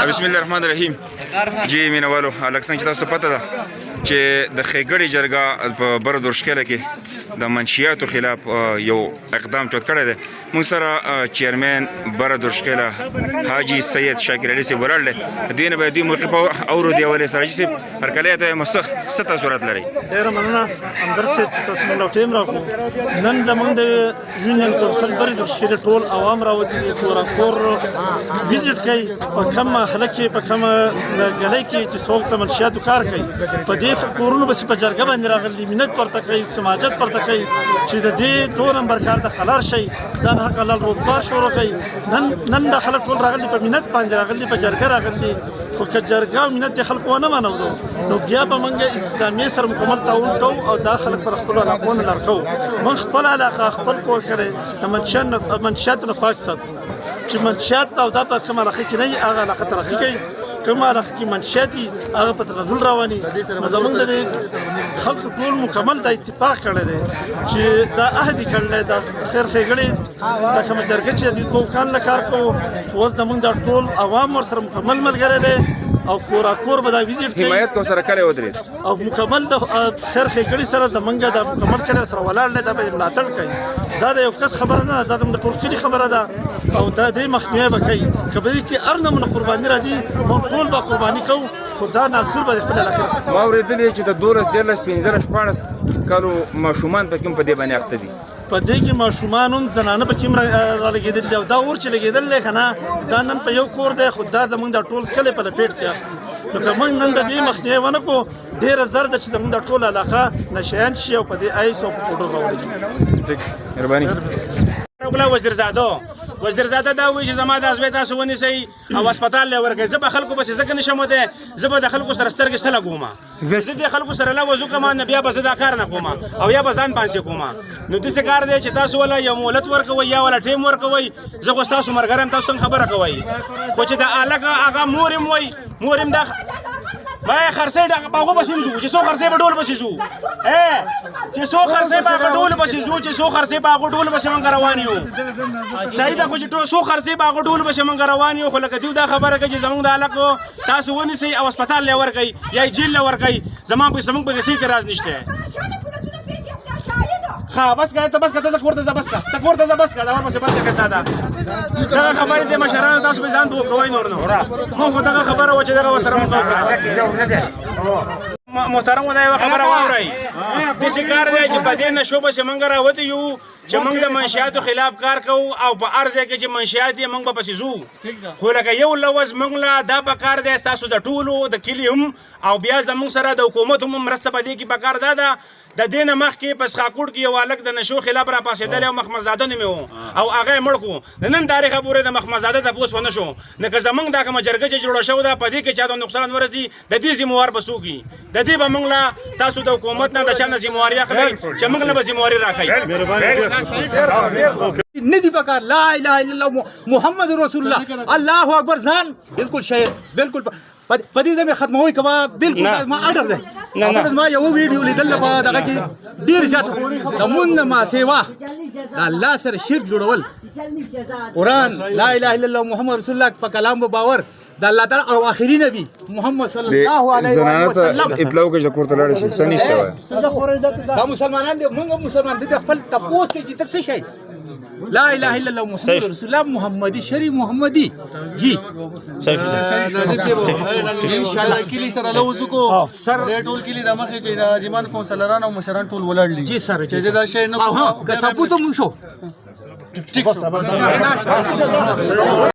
بسم الله الرحمن الرحیم. جی مینوالو لکه څنګه چې تاسو ته پته ده چې د ښېګړې جرګه په بره دورشکیله کې د منشیاتو خلاف یو اقدام چوت کړی دی. موږ سره چیرمین بره دورشکیله حاجي سید شاکر علي صاحب ولاړ دی. د دې نه به دې موقع اورو دی اولې سراجي صاحب هرکلی ته څه تاثرات لري؟ ډېره مننه همدرد صاحب چې تاسو موږ له ټیم راکړو. نن زموږ د یونین کونسل برې دورشکیلې ټول عوام راوځي دي کور ویزټ کوي په کوم محله کې په کوم ګلۍ کې چې څوک د منشیاتو کار کوي په دې کورونو بس په جرګه باندې راغلي منت ورته کوي سماجت ورته کوي چې د دې 2 نمبر کار ته خلار شي ځان حق حلال روزګار شروع کوي. نن د خلک ټول راغلي په منت باندې راغلي په جرګه راغلي خو که جرګه او منت د خلکو ونه منو نو بیا به موږ انتظامیې سره مکمل تعاون کوو او دا خلک پر خپلو علاقو نه لار کوو. موږ خپل علاقه خپل کور کړی د منشیاتو نه پاک ساتو چې منشیات او دا په کومه علاقه کې نه وي هغه علاقه ترقي کوي. کومه علاقه کې منشیات دي هغه په تغزل رواني. نو زموږ د خلکو ټول مکمل د اتفاق کړی دی چې دا عهد یې کړی د خیر ښېګړې دا کومه جرګه چې د 2 کال نه کار کوو خو اوس زموږ دا ټول عوام ورسره مکمل ملګری دی او کورا کور به دا ویزټ کوي حمایت کو سره کړی ودرېد او مکمل د خیر ښېګړې سره د منګه د مکمل کړی سره ولاړ دی دا به ملاتړ کوي. دا د یو کس خبره نه ده دا د ټول کلي خبره ده او دا د مخنیوی به کوي. که په دې کې هر نمونه قرباني راځي موږ ټول به قرباني کوو خو دا ناصر به د خپل علاقې ما اورېدلې چې د 12 14 15 14 کالو ماشومان پکې په دې باندې اخته دي. په دې کې ماشومان هم زنانه پکې هم رالګېدلي دي او دا اور چې لګېدل دی که نه دا نن په یو کور دی خو دا زموږ دا ټول کلی په لپیټ کې اخلي. نو که موږ نن د دې مخنیوی ونه کړو ډېره زر ده چې زموږ دا ټول علاقه نشیان شي او په دې ایس او په پوډر راوړي. مهرباني. وزیرزاده دا وایي چې زما دا زوی تاسو ونیسئ او هسپتال له ورکړئ. زه به خلکو پسې ځکه نشم وتی زه به د خلکو سره سترګې څه لګوم زه د خلکو سره لوز وکړم نه بیا به زه دا کار نه کوم او یا به ځان پانسې کوم. نو داسې کار دی چې تاسو ولا یو مهلت ورکوئ یا ولا ټیم ورکوئ. زه خو ستاسو ملګری یم تاسو څنګه خبره کوئ خو چې د هلکه هغه مور یم وایي مور یم دا باید خرڅې په هغو پسې ځو چې څو خرڅې په ډول پسې ځو چې څو خرڅې په هغه ډول پسې ځو چې څو خرڅې په هغو ډول پسې موږ روان یو. صحیح ده خو چې څو خرڅې په هغو ډول پسې موږ روان یو خو لکه دوی دا خبره کوي چې زموږ د هلکو تاسو ونیسئ او هسپتال له ورکئ یا یې جیل له ورکئ. زموږ په کیسې کې راز نشته. ها بس که ته بس که ته کور ته ځه بس که ته کور ته ځه بس که دا ورپسې بس که ستا ده دغه خبرې د مشرانو تاسو به ځان کوئ نور نو خو دغه خبره وه چې دغه ورسره مقابله محترم دا یوه خبره واورئ. داسې کار دی چې په دې نشو پسې موږ راوتي یو چې موږ د منشیاتو خلاف کار کوو او په هر ځای کې چې منشیات یې موږ به پسې ځو خو لکه یو لوز موږ له دا پکار دی ستاسو د ټولو د کلي هم او بیا زموږ سره د حکومت هم مرسته په دې کې پکار دا ده. د دې نه مخکې په سخاکوټ کې یو هلک د نشو خلاف را پاڅېدلی او مخمدزاده نومې و او هغه یې مړ کړو. د نن تاریخه پورې د مخمدزاده تپوس ونه شو نه که زموږ دا کومه جرګه چې جوړه شوې ده په دې کې چا ته نقصان ورسي د دې ذمهوار به څوک وي. د دې به موږ له تاسو د حکومت نه د چا نه ذمهواري اخلئ چې موږ له به ذمهواري راکوئ. ندی پکار لا اله الا الله محمد رسول الله الله اکبر ځان بالکل شهید بالکل په دې ځای ختموي کما بالکل ما اډر ده ما یو ویډیو لیدل په دغه کې ډیر زیات د مون ما سیوا د الله سره شرک جوړول قرآن لا اله الا الله محمد رسول الله په کلام باور د الله تعالی او اخري نبی محمد صلی الله علیه وسلم اطلاع کې ذکر تلاړ شي سنشته دا مسلمانان دي موږ مسلمان دي خپل تپوس کې چې څه شي لا اله الا الله محمد رسول الله محمدي شری محمدي جی ان شاء الله کلی سره لوزو کو سر ټول کلی د مخه چې ناجمان کونسلران او مشران ټول ولاړ جی سر چې دا شی نه که ثبوت مو شو